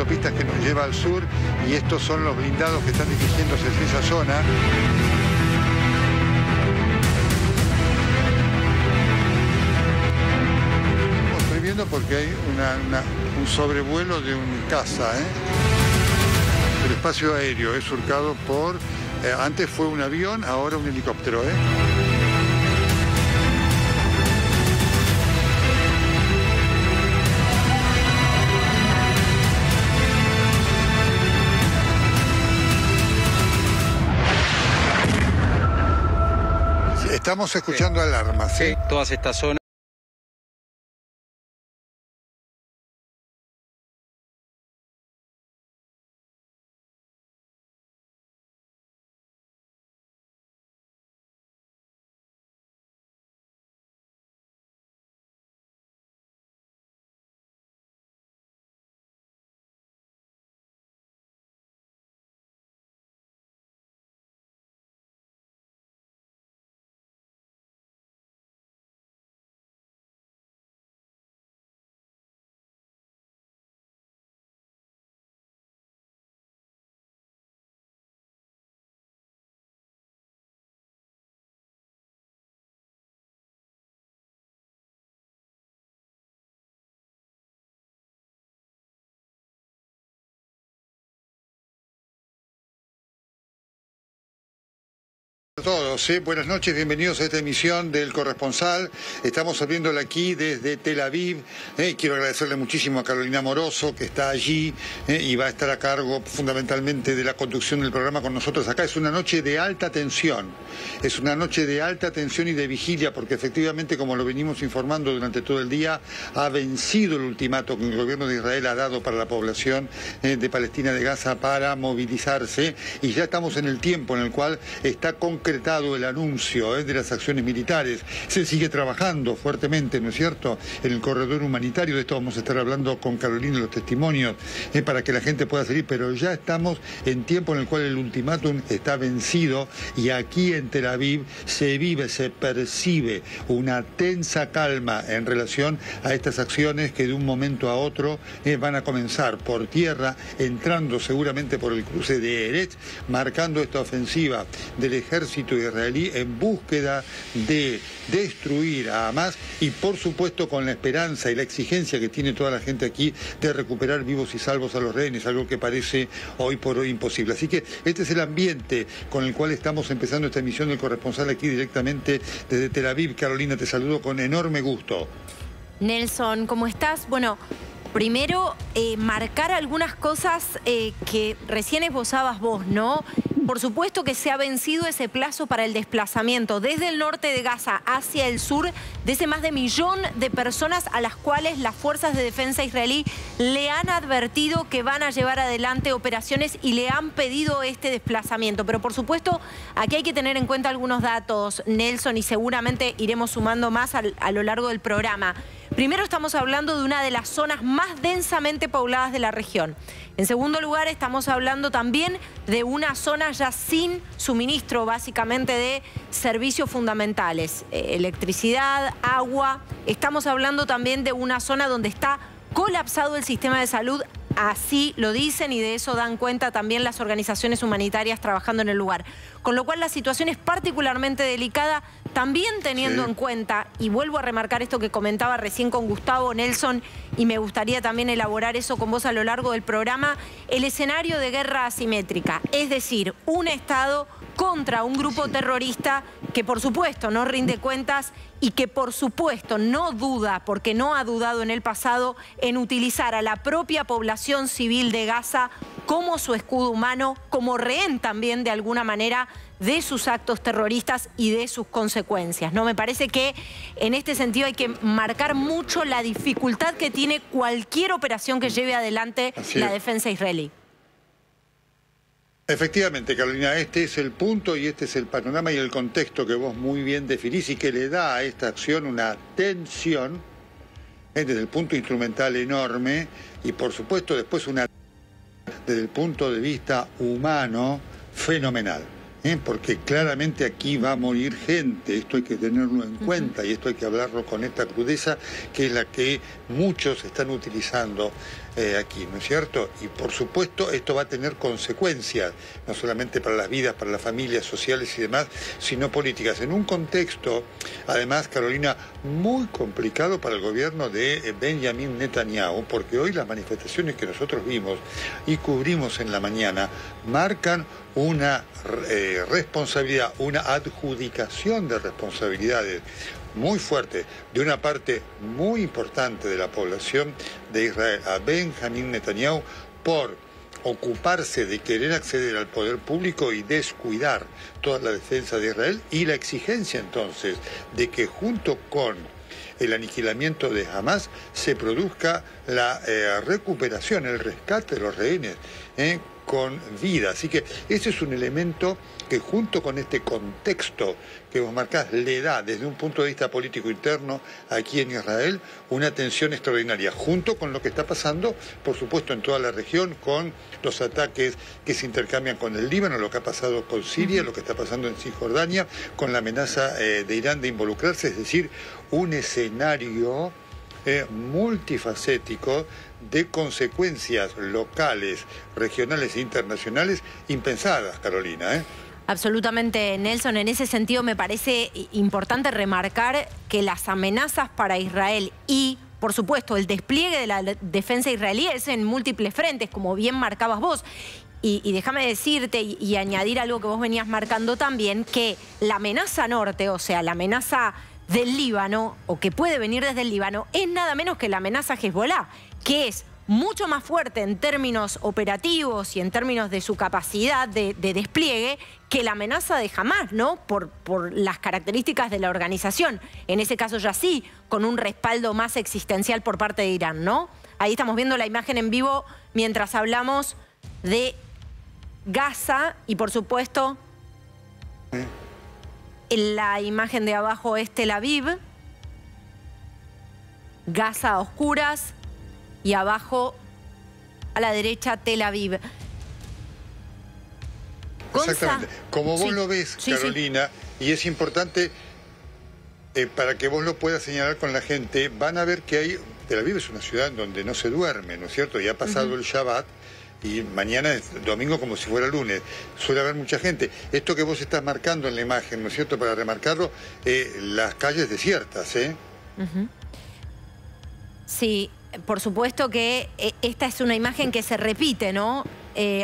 autopistas que nos lleva al sur, y estos son los blindados que están dirigiéndose hacia esa zona. Estoy viendo porque hay un sobrevuelo de un caza, El espacio aéreo es surcado por... antes fue un avión, ahora un helicóptero, Estamos escuchando alarmas, ¿sí? Todas estas zonas. A todos, ¿sí? Buenas noches, bienvenidos a esta emisión del Corresponsal. Estamos abriéndola aquí desde Tel Aviv. Quiero agradecerle muchísimo a Carolina Moroso, que está allí y va a estar a cargo fundamentalmente de la conducción del programa con nosotros acá. Es una noche de alta tensión, es una noche de alta tensión y de vigilia, porque efectivamente, como lo venimos informando durante todo el día, ha vencido el ultimato que el gobierno de Israel ha dado para la población de Palestina, de Gaza, para movilizarse, y ya estamos en el tiempo en el cual está concretado el anuncio de las acciones militares. Se sigue trabajando fuertemente, ¿no es cierto?, en el corredor humanitario. De esto vamos a estar hablando con Carolina, los testimonios, para que la gente pueda salir, pero ya estamos en tiempo en el cual el ultimátum está vencido, y aquí en Tel Aviv se vive, se percibe una tensa calma en relación a estas acciones que de un momento a otro van a comenzar por tierra, entrando seguramente por el cruce de Eretz, marcando esta ofensiva del ejército israelí en búsqueda de destruir a Hamás, y por supuesto con la esperanza y la exigencia que tiene toda la gente aquí de recuperar vivos y salvos a los rehenes, algo que parece hoy por hoy imposible. Así que este es el ambiente con el cual estamos empezando esta emisión del Corresponsal aquí directamente desde Tel Aviv. Carolina, te saludo con enorme gusto. Nelson, ¿cómo estás? Bueno, primero marcar algunas cosas que recién esbozabas vos, ¿no? Por supuesto que se ha vencido ese plazo para el desplazamiento desde el norte de Gaza hacia el sur de ese más de 1 millón de personas a las cuales las fuerzas de defensa israelí le han advertido que van a llevar adelante operaciones y le han pedido este desplazamiento. Pero por supuesto, aquí hay que tener en cuenta algunos datos, Nelson, y seguramente iremos sumando más a lo largo del programa. Primero, estamos hablando de una de las zonas más densamente pobladas de la región. En segundo lugar, estamos hablando también de una zona ya sin suministro, básicamente, de servicios fundamentales. Electricidad, agua. Estamos hablando también de una zona donde está colapsado el sistema de salud. Así lo dicen, y de eso dan cuenta también las organizaciones humanitarias trabajando en el lugar. Con lo cual la situación es particularmente delicada, también teniendo en cuenta, y vuelvo a remarcar esto que comentaba recién con Gustavo, Nelson, y me gustaría también elaborar eso con vos a lo largo del programa, el escenario de guerra asimétrica. Es decir, un Estado contra un grupo terrorista que por supuesto no rinde cuentas y que por supuesto no duda, porque no ha dudado en el pasado, en utilizar a la propia población civil de Gaza como su escudo humano, como rehén también de alguna manera de sus actos terroristas y de sus consecuencias, ¿no? Me parece que en este sentido hay que marcar mucho la dificultad que tiene cualquier operación que lleve adelante la defensa israelí. Efectivamente, Carolina, este es el punto y este es el panorama y el contexto que vos muy bien definís y que le da a esta acción una tensión desde el punto instrumental enorme, y por supuesto después una desde el punto de vista humano fenomenal. Porque claramente aquí va a morir gente, esto hay que tenerlo en cuenta, y esto hay que hablarlo con esta crudeza, que es la que muchos están utilizando aquí, ¿no es cierto? Y por supuesto esto va a tener consecuencias, no solamente para las vidas, para las familias sociales y demás, sino políticas. En un contexto, además, Carolina, muy complicado para el gobierno de Benjamin Netanyahu, porque hoy las manifestaciones que nosotros vimos y cubrimos en la mañana marcan una responsabilidad, una adjudicación de responsabilidades muy fuerte de una parte muy importante de la población de Israel a Benjamin Netanyahu por ocuparse de querer acceder al poder público y descuidar toda la defensa de Israel, y la exigencia entonces de que junto con el aniquilamiento de Hamas se produzca la recuperación, el rescate de los rehenes con vida. Así que ese es un elemento que junto con este contexto que vos marcás le da desde un punto de vista político interno aquí en Israel una tensión extraordinaria, junto con lo que está pasando, por supuesto, en toda la región, con los ataques que se intercambian con el Líbano, lo que ha pasado con Siria, lo que está pasando en Cisjordania, con la amenaza de Irán de involucrarse, es decir, un escenario multifacético de consecuencias locales, regionales e internacionales impensadas, Carolina. Absolutamente, Nelson. En ese sentido me parece importante remarcar que las amenazas para Israel y, por supuesto, el despliegue de la defensa israelí es en múltiples frentes, como bien marcabas vos. Y déjame decirte y añadir algo que vos venías marcando también, que la amenaza norte, o sea, la amenaza del Líbano, o que puede venir desde el Líbano, es nada menos que la amenaza Hezbollah, que es mucho más fuerte en términos operativos y en términos de su capacidad de despliegue que la amenaza de Hamas, ¿no? Por las características de la organización. En ese caso ya sí, con un respaldo más existencial por parte de Irán, ¿no? Ahí estamos viendo la imagen en vivo mientras hablamos de Gaza y, por supuesto, la imagen de abajo es Tel Aviv, Gaza a oscuras, y abajo, a la derecha, Tel Aviv. Exactamente. Como vos lo ves, Carolina, y es importante para que vos lo puedas señalar con la gente, van a ver que hay... Tel Aviv es una ciudad donde no se duerme, ¿no es cierto? Y ha pasado el Shabbat, y mañana es domingo como si fuera lunes. Suele haber mucha gente. Esto que vos estás marcando en la imagen, ¿no es cierto? Para remarcarlo, las calles desiertas, Sí, por supuesto que esta es una imagen que se repite, ¿no?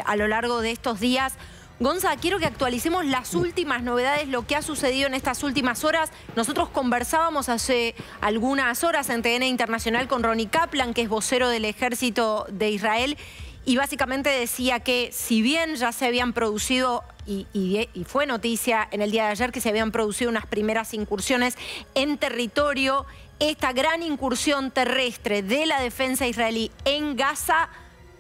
A lo largo de estos días. Gonza, quiero que actualicemos las últimas novedades, lo que ha sucedido en estas últimas horas. Nosotros conversábamos hace algunas horas en TN Internacional con Ronnie Kaplan, que es vocero del Ejército de Israel, y básicamente decía que si bien ya se habían producido, y fue noticia en el día de ayer, que se habían producido unas primeras incursiones en territorio, esta gran incursión terrestre de la defensa israelí en Gaza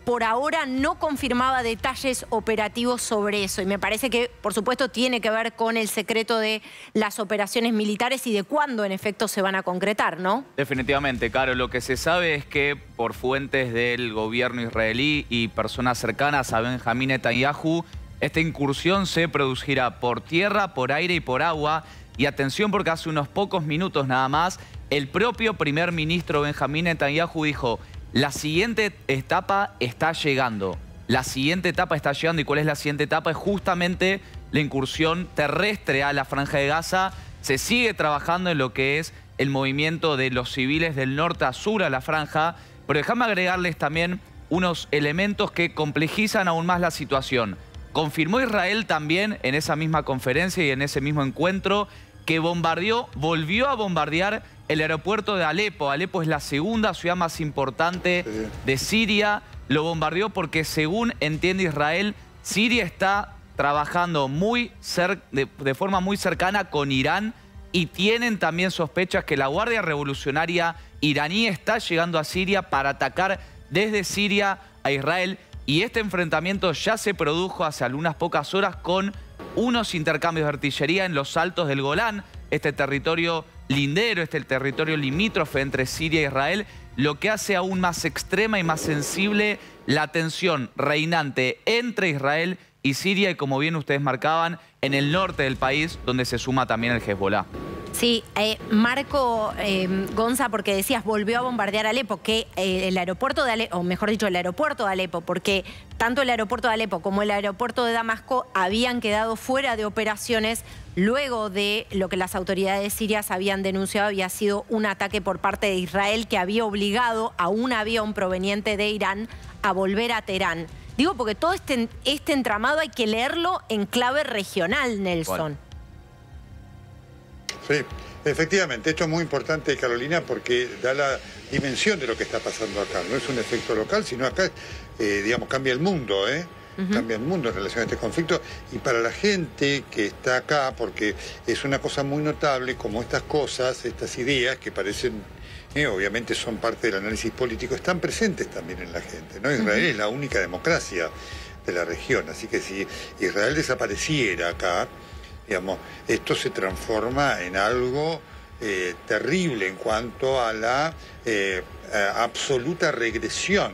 por ahora no confirmaba detalles operativos sobre eso. Y me parece que, por supuesto, tiene que ver con el secreto de las operaciones militares y de cuándo, en efecto, se van a concretar, ¿no? Definitivamente, Caro. Lo que se sabe es que por fuentes del gobierno israelí y personas cercanas a Benjamin Netanyahu, esta incursión se producirá por tierra, por aire y por agua. Y atención, porque hace unos pocos minutos nada más, el propio primer ministro Benjamin Netanyahu dijo: la siguiente etapa está llegando. La siguiente etapa está llegando. ¿Y cuál es la siguiente etapa? Es justamente la incursión terrestre a la Franja de Gaza. Se sigue trabajando en lo que es el movimiento de los civiles del norte a sur a la franja. Pero déjame agregarles también unos elementos que complejizan aún más la situación. Confirmó Israel también en esa misma conferencia y en ese mismo encuentro que volvió a bombardear el aeropuerto de Alepo. Alepo es la segunda ciudad más importante de Siria. Lo bombardeó porque, según entiende Israel, Siria está trabajando de forma muy cercana con Irán, y tienen también sospechas que la Guardia Revolucionaria iraní está llegando a Siria para atacar desde Siria a Israel. Y este enfrentamiento ya se produjo hace algunas pocas horas con unos intercambios de artillería en los altos del Golán, este territorio lindero, este territorio limítrofe entre Siria e Israel, lo que hace aún más extrema y más sensible la tensión reinante entre Israel y Siria, y como bien ustedes marcaban, en el norte del país, donde se suma también el Hezbollah. Sí, Marco, Gonza, porque decías, volvió a bombardear Alepo, que el aeropuerto de Alepo, o mejor dicho, el aeropuerto de Alepo, porque tanto el aeropuerto de Alepo como el aeropuerto de Damasco habían quedado fuera de operaciones luego de lo que las autoridades sirias habían denunciado había sido un ataque por parte de Israel que había obligado a un avión proveniente de Irán a volver a Teherán. Digo, porque todo este entramado hay que leerlo en clave regional, Nelson. Bueno. Sí, efectivamente, esto es muy importante, Carolina, porque da la dimensión de lo que está pasando acá. No es un efecto local, sino acá, digamos, cambia el mundo, Cambia el mundo en relación a este conflicto. Y para la gente que está acá, porque es una cosa muy notable, como estas cosas, estas ideas que parecen, obviamente son parte del análisis político, están presentes también en la gente, ¿no? Israel es la única democracia de la región, así que si Israel desapareciera acá, digamos, esto se transforma en algo terrible en cuanto a la absoluta regresión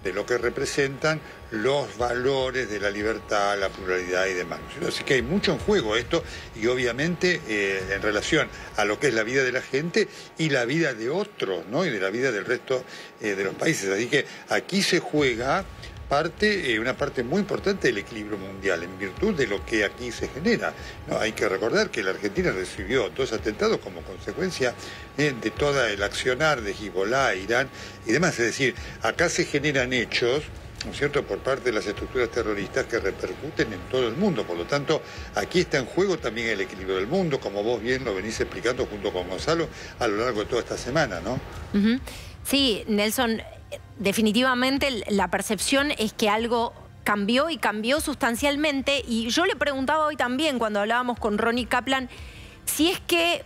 de lo que representan los valores de la libertad, la pluralidad y demás. Así que hay mucho en juego esto y obviamente en relación a lo que es la vida de la gente y la vida de otros, ¿no? Y de la vida del resto de los países. Así que aquí se juega una parte muy importante del equilibrio mundial, en virtud de lo que aquí se genera, ¿no? Hay que recordar que la Argentina recibió 2 atentados como consecuencia de todo el accionar de Hezbollah, Irán y demás. Es decir, acá se generan hechos, ¿no es cierto?, por parte de las estructuras terroristas que repercuten en todo el mundo. Por lo tanto, aquí está en juego también el equilibrio del mundo, como vos bien lo venís explicando junto con Gonzalo a lo largo de toda esta semana, ¿no? Sí, Nelson, definitivamente la percepción es que algo cambió y cambió sustancialmente. Y yo le preguntaba hoy también, cuando hablábamos con Ronnie Kaplan, si es que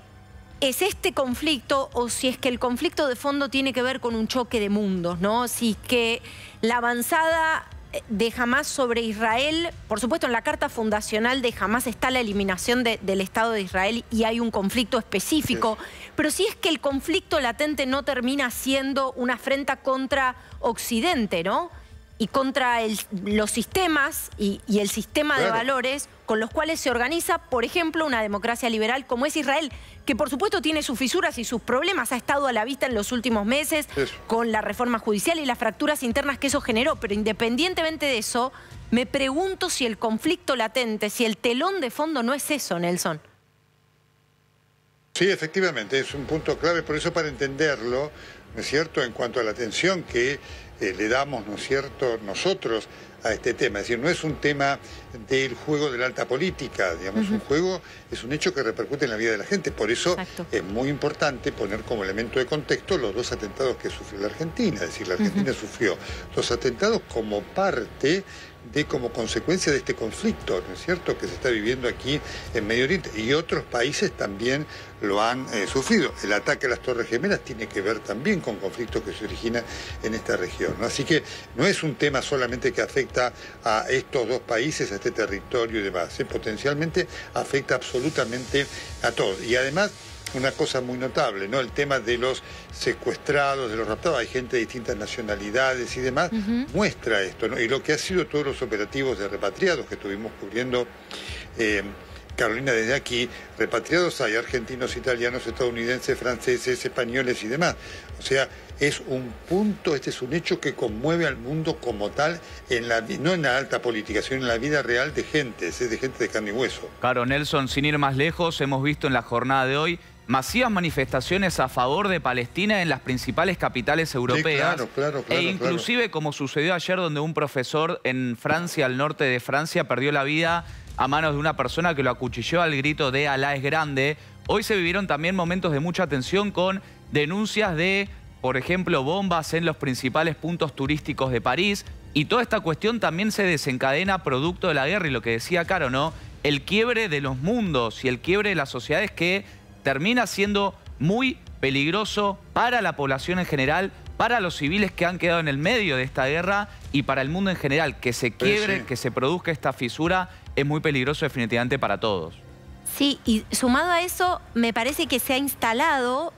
es este conflicto o si es que el conflicto de fondo tiene que ver con un choque de mundos, ¿no? Si es que la avanzada de Hamás sobre Israel, por supuesto en la carta fundacional de Hamás está la eliminación del Estado de Israel y hay un conflicto específico, pero si es que el conflicto latente no termina siendo una afrenta contra Occidente, ¿no? Y contra los sistemas y el sistema de valores con los cuales se organiza, por ejemplo, una democracia liberal como es Israel, que por supuesto tiene sus fisuras y sus problemas, ha estado a la vista en los últimos meses con la reforma judicial y las fracturas internas que eso generó, pero independientemente de eso, me pregunto si el conflicto latente, si el telón de fondo no es eso, Nelson. Sí, efectivamente, es un punto clave, por eso para entenderlo, ¿no es cierto?, en cuanto a la atención que le damos, ¿no es cierto?, nosotros a este tema. Es decir, no es un tema del juego de la alta política, digamos, un juego, es un hecho que repercute en la vida de la gente. Por eso es muy importante poner como elemento de contexto los 2 atentados que sufrió la Argentina. Es decir, la Argentina sufrió 2 atentados como parte como consecuencia de este conflicto, ¿no es cierto?, que se está viviendo aquí en Medio Oriente, y otros países también lo han sufrido. El ataque a las Torres Gemelas tiene que ver también con conflictos que se originan en esta región, ¿no? Así que no es un tema solamente que afecta a estos 2 países, a este territorio y demás, potencialmente afecta absolutamente a todos. Y además, una cosa muy notable, ¿no? El tema de los secuestrados, de los raptados, hay gente de distintas nacionalidades y demás, muestra esto, ¿no? Y lo que ha sido todos los operativos de repatriados que estuvimos cubriendo, Carolina, desde aquí, repatriados hay argentinos, italianos, estadounidenses, franceses, españoles y demás. O sea, es un punto, este es un hecho que conmueve al mundo como tal, no en la alta política, sino en la vida real de gente, es de gente de carne y hueso. Claro, Nelson, sin ir más lejos, hemos visto en la jornada de hoy masivas manifestaciones a favor de Palestina en las principales capitales europeas. Sí, claro, inclusive como sucedió ayer, donde un profesor en Francia, al norte de Francia, perdió la vida a manos de una persona que lo acuchilló al grito de Alá es grande. Hoy se vivieron también momentos de mucha tensión con denuncias de, por ejemplo, bombas en los principales puntos turísticos de París. Y toda esta cuestión también se desencadena producto de la guerra. Y lo que decía Caro, ¿no? El quiebre de los mundos y el quiebre de las sociedades que termina siendo muy peligroso para la población en general, para los civiles que han quedado en el medio de esta guerra y para el mundo en general. Que se quiebre, que se produzca esta fisura, es muy peligroso definitivamente para todos. Sí, y sumado a eso, me parece que se ha instalado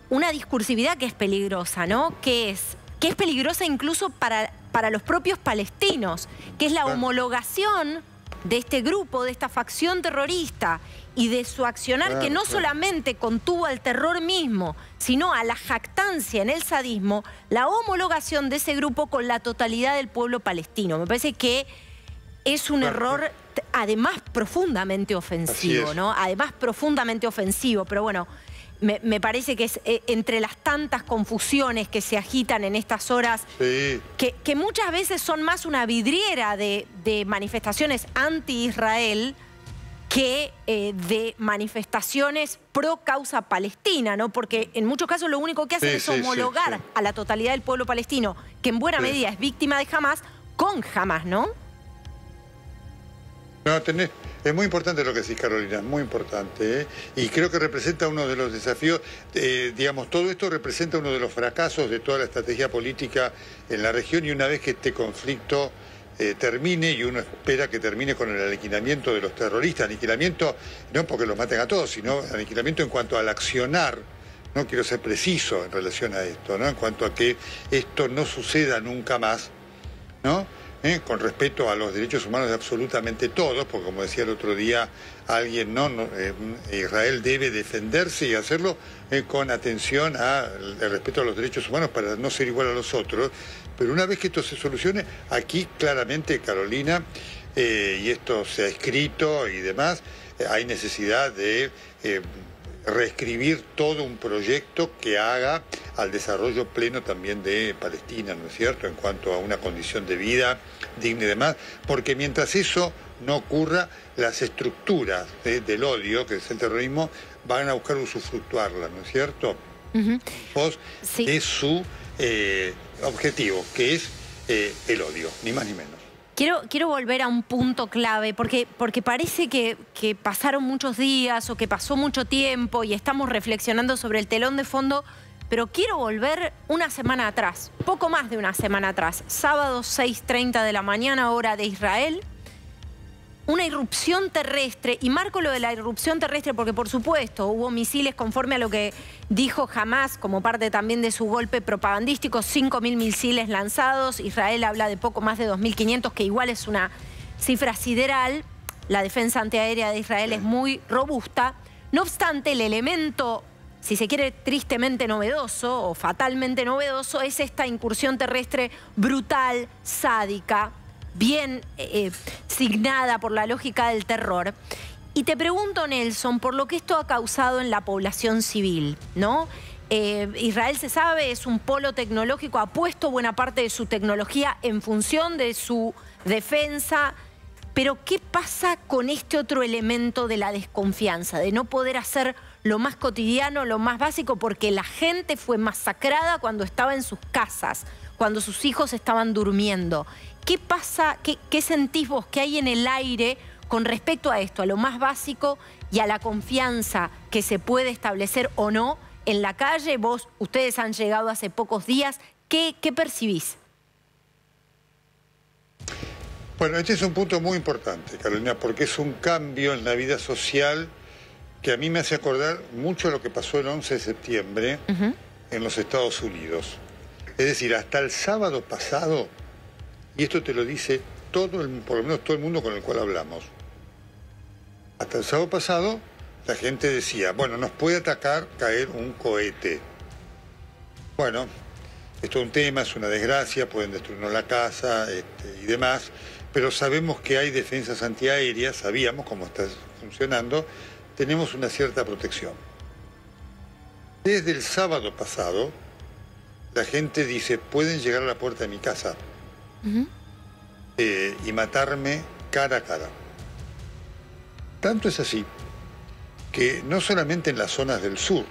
una discursividad que es peligrosa, ¿no? Que es peligrosa incluso para los propios palestinos, que es la homologación de este grupo, de esta facción terrorista y de su accionar que no solamente contuvo al terror mismo, sino a la jactancia en el sadismo, la homologación de ese grupo con la totalidad del pueblo palestino. Me parece que es un error, además profundamente ofensivo, ¿no? Además profundamente ofensivo, pero bueno, me parece que es entre las tantas confusiones que se agitan en estas horas, que muchas veces son más una vidriera de manifestaciones anti-Israel que de manifestaciones pro causa palestina, ¿no? Porque en muchos casos lo único que hacen es homologar a la totalidad del pueblo palestino, que en buena medida es víctima de Hamás, con Hamás, ¿no? No, es muy importante lo que decís, Carolina, muy importante, ¿eh? Y creo que representa uno de los desafíos, digamos, todo esto representa uno de los fracasos de toda la estrategia política en la región, y una vez que este conflicto termine, y uno espera que termine con el aniquilamiento de los terroristas, aniquilamiento no porque los maten a todos, sino aniquilamiento en cuanto al accionar. No quiero ser preciso en relación a esto, ¿no? En cuanto a que esto no suceda nunca más, ¿no? Con respeto a los derechos humanos de absolutamente todos, porque como decía el otro día alguien, Israel debe defenderse y hacerlo con atención al respeto a los derechos humanos para no ser igual a los otros. Pero una vez que esto se solucione, aquí claramente, Carolina, y esto se ha escrito y demás, hay necesidad de reescribir todo un proyecto que haga al desarrollo pleno también de Palestina, ¿no es cierto?, en cuanto a una condición de vida digna y demás, porque mientras eso no ocurra, las estructuras del odio, que es el terrorismo, van a buscar usufructuarla, ¿no es cierto?, de su objetivo, que es el odio, ni más ni menos. Quiero volver a un punto clave, porque parece que pasaron muchos días o que pasó mucho tiempo y estamos reflexionando sobre el telón de fondo, pero quiero volver una semana atrás, poco más de una semana atrás, sábado 6:30 de la mañana, hora de Israel, una irrupción terrestre, y marco lo de la irrupción terrestre porque por supuesto hubo misiles conforme a lo que dijo Hamás como parte también de su golpe propagandístico, 5.000 misiles lanzados. Israel habla de poco más de 2.500, que igual es una cifra sideral. La defensa antiaérea de Israel es muy robusta. No obstante, el elemento, si se quiere, tristemente novedoso o fatalmente novedoso, es esta incursión terrestre brutal, sádica, bien signada por la lógica del terror. Y te pregunto, Nelson, por lo que esto ha causado en la población civil, ¿no? Israel, se sabe, es un polo tecnológico, ha puesto buena parte de su tecnología en función de su defensa. Pero ¿qué pasa con este otro elemento de la desconfianza, de no poder hacer lo más cotidiano, lo más básico, porque la gente fue masacrada cuando estaba en sus casas, cuando sus hijos estaban durmiendo? ¿Qué pasa, qué sentís vos, qué hay en el aire con respecto a esto, a lo más básico y a la confianza que se puede establecer o no en la calle? Ustedes han llegado hace pocos días, ¿qué percibís? Bueno, este es un punto muy importante, Carolina, porque es un cambio en la vida social que a mí me hace acordar mucho lo que pasó el 11 de septiembre en los Estados Unidos. Es decir, hasta el sábado pasado, y esto te lo dice por lo menos todo el mundo con el cual hablamos, hasta el sábado pasado la gente decía, bueno, nos puede caer un cohete. Bueno, esto es un tema, es una desgracia, pueden destruirnos la casa y demás, pero sabemos que hay defensas antiaéreas, sabíamos cómo está funcionando, tenemos una cierta protección. Desde el sábado pasado, la gente dice, pueden llegar a la puerta de mi casa y matarme cara a cara. Tanto es así que no solamente en las zonas del sur,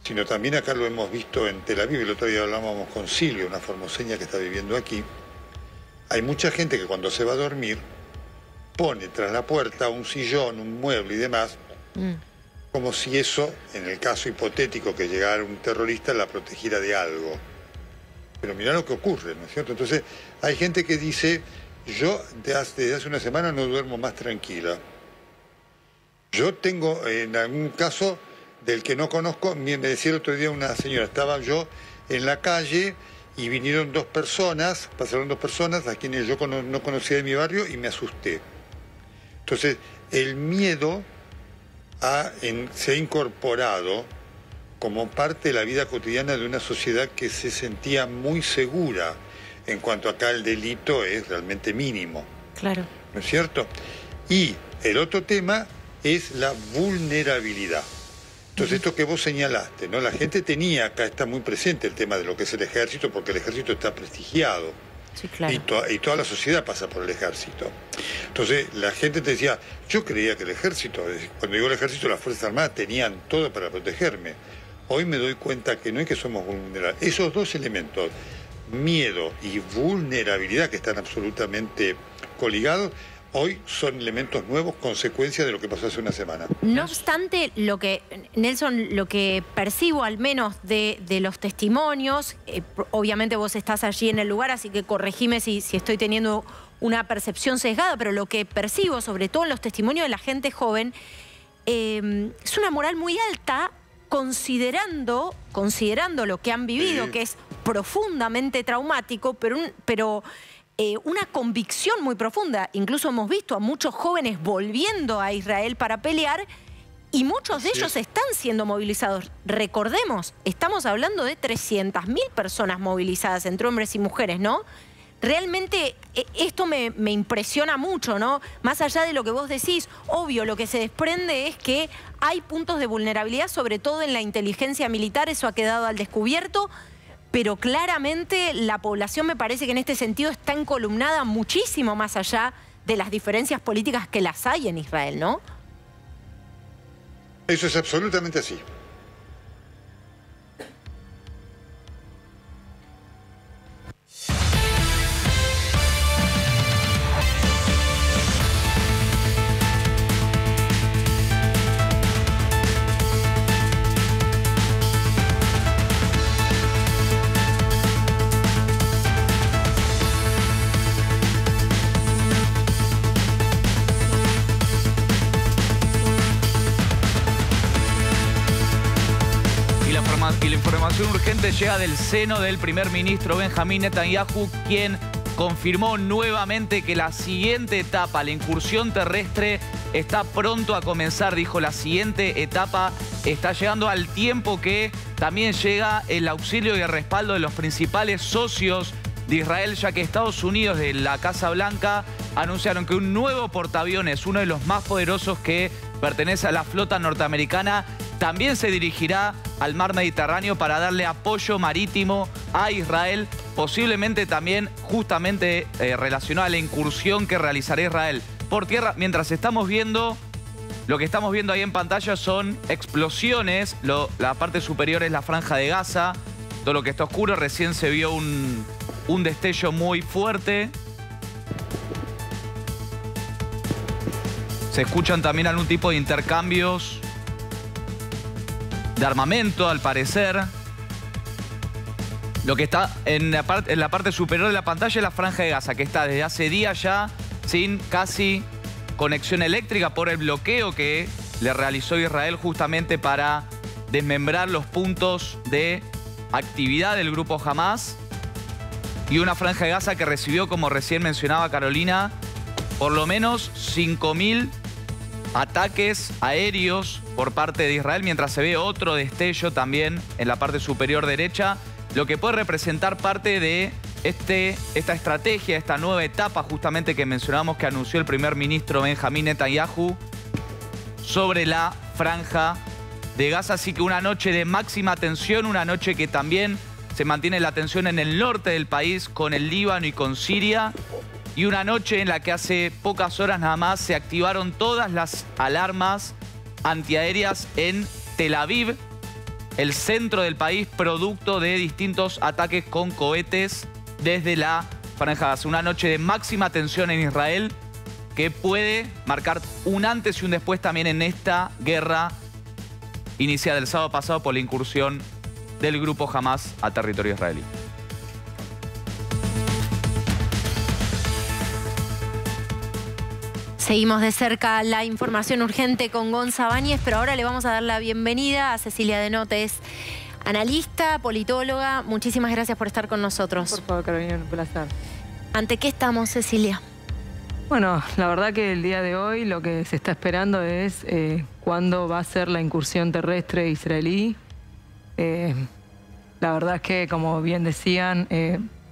sino también acá lo hemos visto en Tel Aviv, el otro día hablábamos con Silvia, una formoseña que está viviendo aquí, hay mucha gente que cuando se va a dormir pone tras la puerta un sillón, un mueble y demás, como si eso, en el caso hipotético que llegara un terrorista, la protegiera de algo. Pero mirá lo que ocurre, ¿no es cierto? Entonces, hay gente que dice, yo desde hace una semana no duermo más tranquila. Yo tengo, en algún caso del que no conozco, me decía el otro día una señora, estaba yo en la calle y vinieron pasaron dos personas, a quienes yo no conocía de mi barrio, y me asusté. Entonces, el miedo se ha incorporado como parte de la vida cotidiana de una sociedad que se sentía muy segura, en cuanto acá el delito es realmente mínimo. Claro. ¿No es cierto? Y el otro tema es la vulnerabilidad. Entonces, esto que vos señalaste, ¿no? La gente tenía, acá está muy presente el tema de lo que es el ejército, porque el ejército está prestigiado. Sí, claro. Y toda la sociedad pasa por el ejército. Entonces, la gente te decía, yo creía que el ejército, cuando digo el ejército, las Fuerzas Armadas tenían todo para protegerme. Hoy me doy cuenta que no es que somos vulnerables. Esos dos elementos, miedo y vulnerabilidad, que están absolutamente coligados, hoy son elementos nuevos, consecuencia de lo que pasó hace una semana. No obstante, Nelson, lo que percibo al menos de los testimonios, obviamente vos estás allí en el lugar, así que corregime si estoy teniendo una percepción sesgada, pero lo que percibo, sobre todo en los testimonios de la gente joven, es una moral muy alta, considerando lo que han vivido, sí, que es profundamente traumático, pero una convicción muy profunda. Incluso hemos visto a muchos jóvenes volviendo a Israel para pelear y muchos de ellos están siendo movilizados. Recordemos, estamos hablando de 300.000 personas movilizadas entre hombres y mujeres, ¿no? Realmente esto me impresiona mucho, ¿no? Más allá de lo que vos decís, obvio, lo que se desprende es que hay puntos de vulnerabilidad, sobre todo en la inteligencia militar, eso ha quedado al descubierto, pero claramente la población me parece que en este sentido está encolumnada muchísimo más allá de las diferencias políticas que las hay en Israel, ¿no? Eso es absolutamente así. Y la información urgente llega del seno del primer ministro Benjamín Netanyahu, quien confirmó nuevamente que la siguiente etapa, la incursión terrestre, está pronto a comenzar. Dijo, la siguiente etapa está llegando al tiempo que también llega el auxilio y el respaldo de los principales socios de Israel, ya que Estados Unidos, de la Casa Blanca, anunciaron que un nuevo portaaviones, uno de los más poderosos que pertenece a la flota norteamericana, también se dirigirá al mar Mediterráneo para darle apoyo marítimo a Israel, posiblemente también justamente relacionado a la incursión que realizará Israel por tierra. Mientras estamos viendo, lo que estamos viendo ahí en pantalla son explosiones, la parte superior es la franja de Gaza, todo lo que está oscuro, recién se vio un destello muy fuerte. Se escuchan también algún tipo de intercambios de armamento, al parecer. Lo que está en la parte superior de la pantalla es la franja de Gaza, que está desde hace días ya sin casi conexión eléctrica por el bloqueo que le realizó Israel justamente para desmembrar los puntos de actividad del grupo Hamas. Y una franja de Gaza que recibió, como recién mencionaba Carolina, por lo menos 5.000 ataques aéreos por parte de Israel, mientras se ve otro destello también en la parte superior derecha, lo que puede representar parte de esta estrategia, esta nueva etapa justamente que mencionamos que anunció el primer ministro Benjamín Netanyahu sobre la franja de Gaza. Así que una noche de máxima tensión, una noche que también se mantiene la tensión en el norte del país con el Líbano y con Siria. Y una noche en la que hace pocas horas nada más se activaron todas las alarmas antiaéreas en Tel Aviv, el centro del país, producto de distintos ataques con cohetes desde la franja. Una noche de máxima tensión en Israel que puede marcar un antes y un después también en esta guerra iniciada el sábado pasado por la incursión del grupo Hamas a territorio israelí. Seguimos de cerca la información urgente con Gonza Báñez, pero ahora le vamos a dar la bienvenida a Cecilia Denotes, analista, politóloga. Muchísimas gracias por estar con nosotros. Por favor, Carolina, un placer. ¿Ante qué estamos, Cecilia? Bueno, la verdad que el día de hoy lo que se está esperando es cuándo va a ser la incursión terrestre israelí. La verdad es que, como bien decían,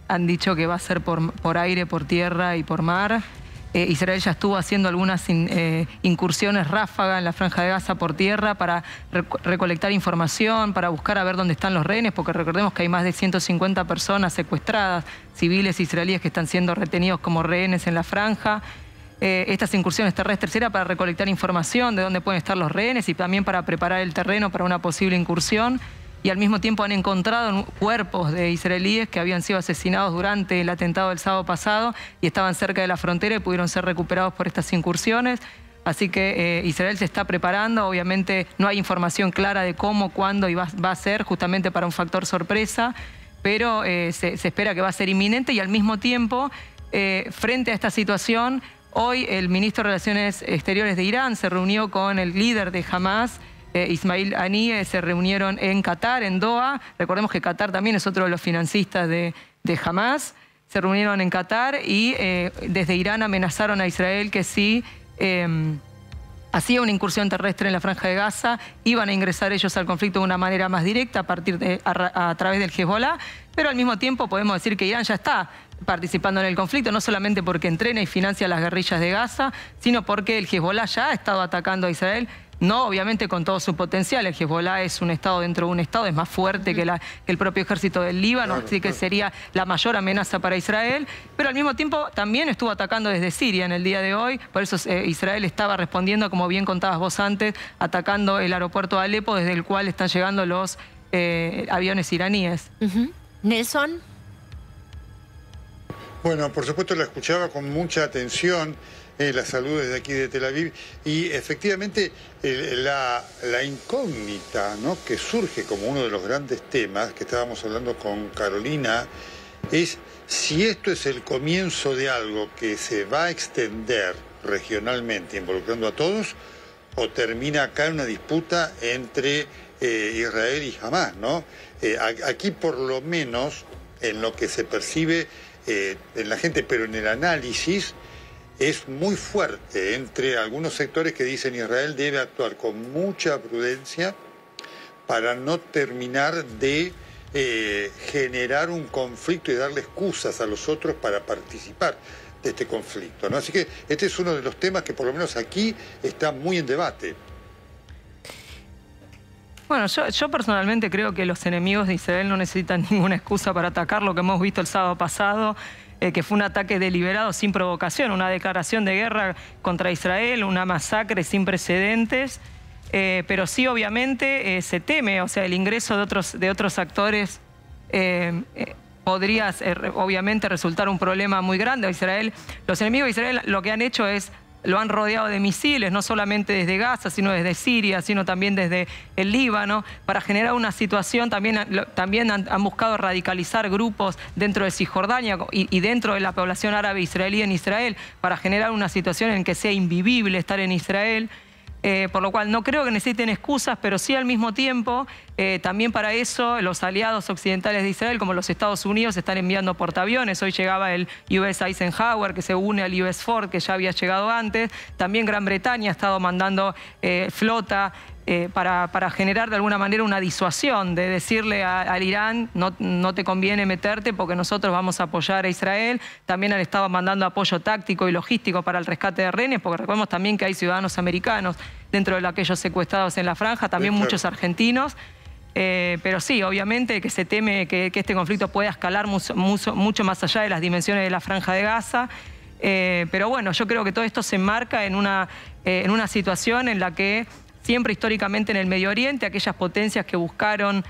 han dicho que va a ser por aire, por tierra y por mar. Israel ya estuvo haciendo algunas incursiones ráfaga en la Franja de Gaza por tierra para recolectar información, para buscar a ver dónde están los rehenes, porque recordemos que hay más de 150 personas secuestradas, civiles israelíes que están siendo retenidos como rehenes en la franja. Estas incursiones terrestres era para recolectar información de dónde pueden estar los rehenes y también para preparar el terreno para una posible incursión. Y al mismo tiempo han encontrado cuerpos de israelíes que habían sido asesinados durante el atentado del sábado pasado y estaban cerca de la frontera y pudieron ser recuperados por estas incursiones. Así que Israel se está preparando. Obviamente no hay información clara de cómo, cuándo y va a ser, justamente para un factor sorpresa, pero se espera que va a ser inminente. Y al mismo tiempo, frente a esta situación, hoy el ministro de Relaciones Exteriores de Irán se reunió con el líder de Hamas, Ismail Haniyeh. Se reunieron en Qatar, en Doha. Recordemos que Qatar también es otro de los financistas de Hamas. Se reunieron en Qatar y desde Irán amenazaron a Israel que si hacía una incursión terrestre en la Franja de Gaza, iban a ingresar ellos al conflicto de una manera más directa a través del Hezbollah. Pero al mismo tiempo podemos decir que Irán ya está participando en el conflicto, no solamente porque entrena y financia las guerrillas de Gaza, sino porque el Hezbollah ya ha estado atacando a Israel. No, obviamente con todo su potencial. El Hezbollah es un estado dentro de un estado, es más fuerte que el propio ejército del Líbano, así que sería la mayor amenaza para Israel. Pero al mismo tiempo también estuvo atacando desde Siria en el día de hoy, por eso Israel estaba respondiendo, como bien contabas vos antes, atacando el aeropuerto de Alepo, desde el cual están llegando los aviones iraníes. Nelson. Bueno, por supuesto la escuchaba con mucha atención. La salud desde aquí de Tel Aviv, y efectivamente la incógnita, ¿no?, que surge como uno de los grandes temas que estábamos hablando con Carolina, es si esto es el comienzo de algo que se va a extender regionalmente involucrando a todos, o termina acá en una disputa entre Israel y Hamas, ¿no? Aquí por lo menos en lo que se percibe en la gente, pero en el análisis, es muy fuerte entre algunos sectores que dicen Israel debe actuar con mucha prudencia para no terminar de generar un conflicto y darle excusas a los otros para participar de este conflicto, ¿no? Así que este es uno de los temas que por lo menos aquí está muy en debate. Bueno, yo personalmente creo que los enemigos de Israel no necesitan ninguna excusa para atacar. Lo que hemos visto el sábado pasado, que fue un ataque deliberado sin provocación, una declaración de guerra contra Israel, una masacre sin precedentes, pero sí obviamente se teme, o sea, el ingreso de otros actores podría obviamente resultar un problema muy grande a Israel. Los enemigos de Israel lo que han hecho lo han rodeado de misiles, no solamente desde Gaza, sino desde Siria, sino también desde el Líbano, para generar una situación. También han buscado radicalizar grupos dentro de Cisjordania y dentro de la población árabe israelí en Israel, para generar una situación en que sea invivible estar en Israel. Por lo cual no creo que necesiten excusas, pero sí al mismo tiempo, también para eso los aliados occidentales de Israel, como los Estados Unidos, están enviando portaaviones. Hoy llegaba el US Eisenhower, que se une al US Ford, que ya había llegado antes. También Gran Bretaña ha estado mandando flota para generar de alguna manera una disuasión, de decirle al Irán, no te conviene meterte porque nosotros vamos a apoyar a Israel. También han estado mandando apoyo táctico y logístico para el rescate de rehenes, porque recordemos también que hay ciudadanos americanos dentro de aquellos secuestrados en la franja, también muchos argentinos. Pero sí, obviamente que se teme que este conflicto pueda escalar mucho más allá de las dimensiones de la Franja de Gaza. Pero bueno, yo creo que todo esto se enmarca en una situación en la que siempre históricamente en el Medio Oriente, aquellas potencias que buscaron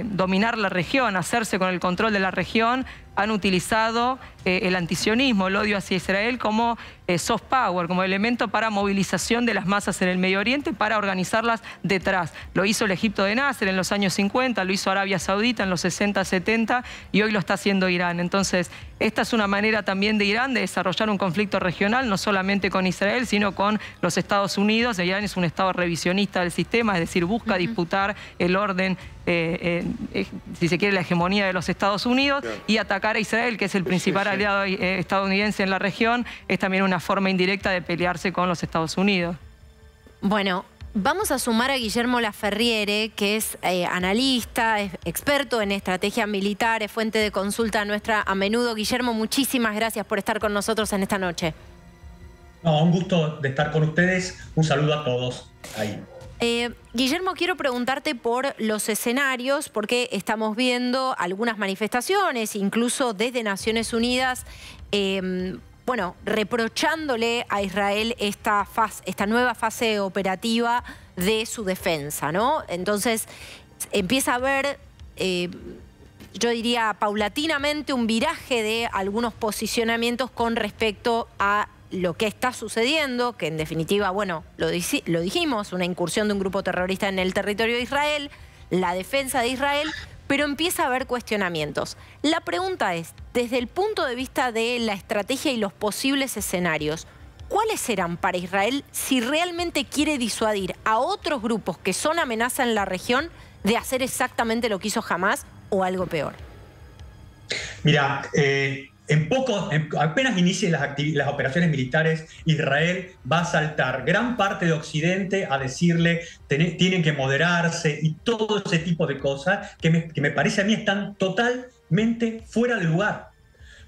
dominar la región, hacerse con el control de la región, han utilizado el antisionismo, el odio hacia Israel como soft power, como elemento para movilización de las masas en el Medio Oriente, para organizarlas detrás. Lo hizo el Egipto de Nasser en los años 50, lo hizo Arabia Saudita en los 60, 70 y hoy lo está haciendo Irán. Entonces, esta es una manera también de Irán de desarrollar un conflicto regional, no solamente con Israel, sino con los Estados Unidos. Irán es un estado revisionista del sistema, es decir, busca disputar el orden, si se quiere, la hegemonía de los Estados Unidos y atacar atacar a Israel, que es el principal aliado estadounidense en la región, es también una forma indirecta de pelearse con los Estados Unidos. Bueno, vamos a sumar a Guillermo Laferriere, que es analista, es experto en estrategia militar, es fuente de consulta nuestra a menudo. Guillermo, muchísimas gracias por estar con nosotros en esta noche. No, un gusto de estar con ustedes. Un saludo a todos ahí. Guillermo, quiero preguntarte por los escenarios, porque estamos viendo algunas manifestaciones, incluso desde Naciones Unidas, bueno, reprochándole a Israel esta nueva fase operativa de su defensa, ¿no? Entonces, empieza a haber, yo diría, paulatinamente un viraje de algunos posicionamientos con respecto a lo que está sucediendo, que en definitiva, bueno, lo dijimos, una incursión de un grupo terrorista en el territorio de Israel, la defensa de Israel, pero empieza a haber cuestionamientos. La pregunta es, desde el punto de vista de la estrategia y los posibles escenarios, ¿cuáles serán para Israel si realmente quiere disuadir a otros grupos que son amenaza en la región de hacer exactamente lo que hizo Hamás o algo peor? Mira, apenas inicien las operaciones militares, Israel va a saltar gran parte de Occidente a decirle tienen que moderarse y todo ese tipo de cosas que me parece a mí están totalmente fuera de lugar.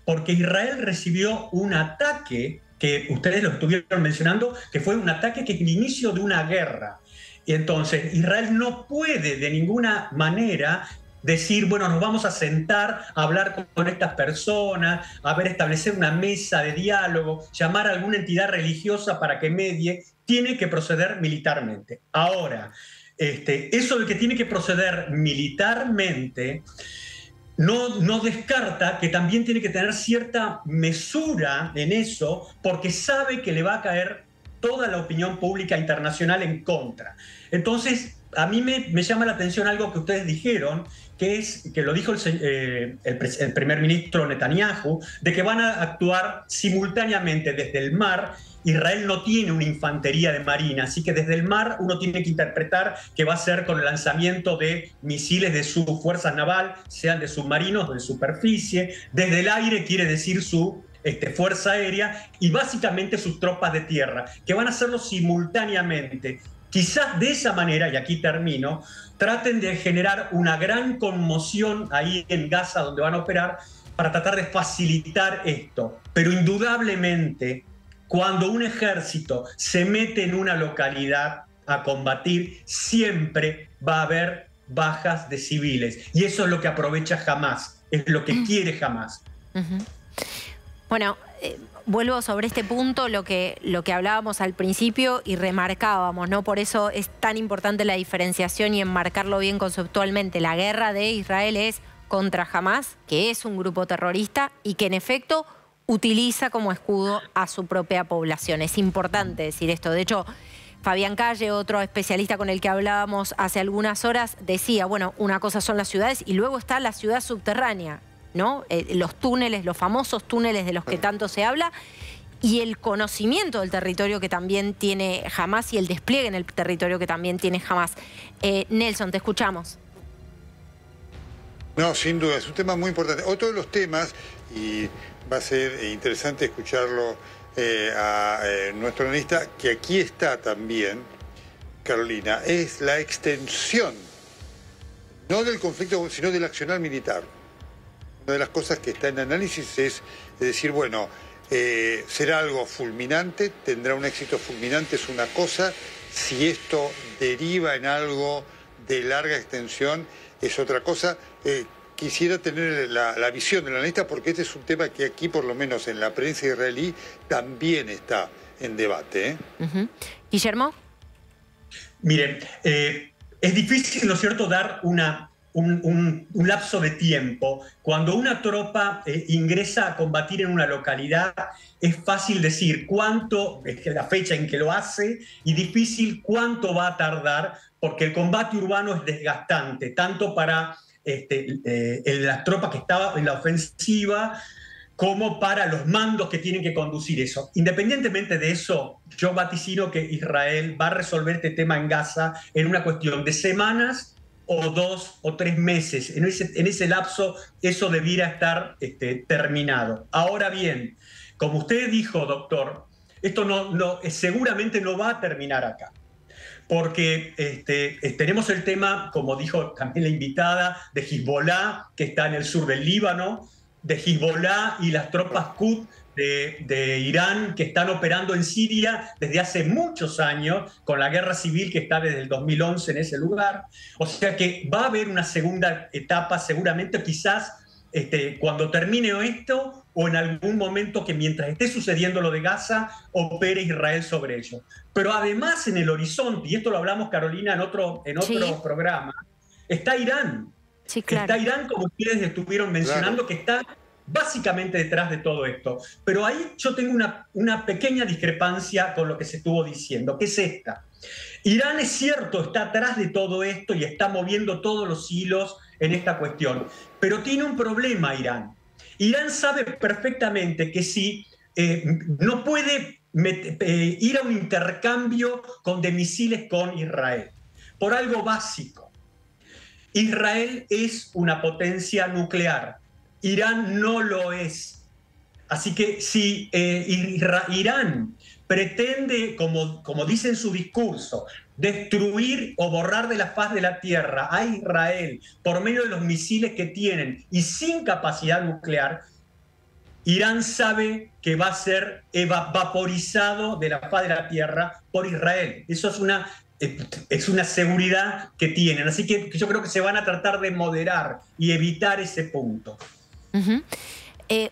Porque Israel recibió un ataque que ustedes lo estuvieron mencionando, que fue un ataque que es el inicio de una guerra. Y entonces Israel no puede de ninguna manera decir, bueno, nos vamos a sentar a hablar con estas personas, establecer una mesa de diálogo, llamar a alguna entidad religiosa para que medie. Tiene que proceder militarmente. Ahora, eso de que tiene que proceder militarmente no descarta que también tiene que tener cierta mesura en eso, porque sabe que le va a caer toda la opinión pública internacional en contra. Entonces, a mí me llama la atención algo que ustedes dijeron, que lo dijo el primer ministro Netanyahu, de que van a actuar simultáneamente desde el mar. Israel no tiene una infantería de marina, así que desde el mar uno tiene que interpretar que va a ser con el lanzamiento de misiles de sus fuerzas naval, sean de submarinos o de superficie. Desde el aire quiere decir su fuerza aérea y básicamente sus tropas de tierra, que van a hacerlo simultáneamente. Quizás de esa manera, y aquí termino, traten de generar una gran conmoción ahí en Gaza donde van a operar para tratar de facilitar esto. Pero indudablemente, cuando un ejército se mete en una localidad a combatir, siempre va a haber bajas de civiles. Y eso es lo que aprovecha Hamás, es lo que quiere Hamás. Bueno, vuelvo sobre este punto, lo que hablábamos al principio y remarcábamos, ¿no? Por eso es tan importante la diferenciación y enmarcarlo bien conceptualmente. La guerra de Israel es contra Hamás, que es un grupo terrorista y que en efecto utiliza como escudo a su propia población. Es importante decir esto. De hecho, Fabián Calle, otro especialista con el que hablábamos hace algunas horas, decía, bueno, una cosa son las ciudades y luego está la ciudad subterránea, ¿no? Los túneles, los famosos túneles de los que tanto se habla, y el conocimiento del territorio que también tiene Hamás y el despliegue en el territorio que también tiene Hamás. Nelson, te escuchamos. No, sin duda, es un tema muy importante. Otro de los temas, y va a ser interesante escucharlo a nuestro analista, que aquí está también, Carolina, es la extensión, no del conflicto, sino del accionar militar. Una de las cosas que está en análisis es decir, bueno, será algo fulminante, tendrá un éxito fulminante, es una cosa. Si esto deriva en algo de larga extensión, es otra cosa. Quisiera tener la visión del analista, porque este es un tema que aquí, por lo menos en la prensa israelí, también está en debate. Guillermo. Miren, es difícil, ¿no es cierto?, dar un lapso de tiempo. Cuando una tropa ingresa a combatir en una localidad, es fácil decir cuánto, la fecha en que lo hace, y difícil cuánto va a tardar, porque el combate urbano es desgastante, tanto para la tropa que estaba en la ofensiva, como para los mandos que tienen que conducir eso. Independientemente de eso, yo vaticino que Israel va a resolver este tema en Gaza en una cuestión de semanas o 2 o 3 meses. En ese lapso eso debiera estar terminado. Ahora bien, como usted dijo, doctor, esto seguramente no va a terminar acá. Porque tenemos el tema, como dijo también la invitada, de Hezbollah, que está en el sur del Líbano, de Hezbollah y las tropas Quds de Irán, que están operando en Siria desde hace muchos años, con la guerra civil que está desde el 2011 en ese lugar. O sea que va a haber una segunda etapa, seguramente, quizás cuando termine esto, o en algún momento que mientras esté sucediendo lo de Gaza, opere Israel sobre ello. Pero además en el horizonte, y esto lo hablamos, Carolina, en otro sí, programa, está Irán. Sí, claro. Está Irán, como ustedes estuvieron mencionando, claro, que está básicamente detrás de todo esto. Pero ahí yo tengo una pequeña discrepancia con lo que se estuvo diciendo, que es esta. Irán, es cierto, está atrás de todo esto y está moviendo todos los hilos en esta cuestión, pero tiene un problema Irán. Irán sabe perfectamente que si no puede ir a un intercambio de misiles con Israel, por algo básico. Israel es una potencia nuclear, Irán no lo es. Así que si Irán pretende, como dice en su discurso, destruir o borrar de la faz de la tierra a Israel por medio de los misiles que tienen y sin capacidad nuclear, Irán sabe que va a ser vaporizado de la faz de la tierra por Israel. Eso es una seguridad que tienen. Así que yo creo que se van a tratar de moderar y evitar ese punto.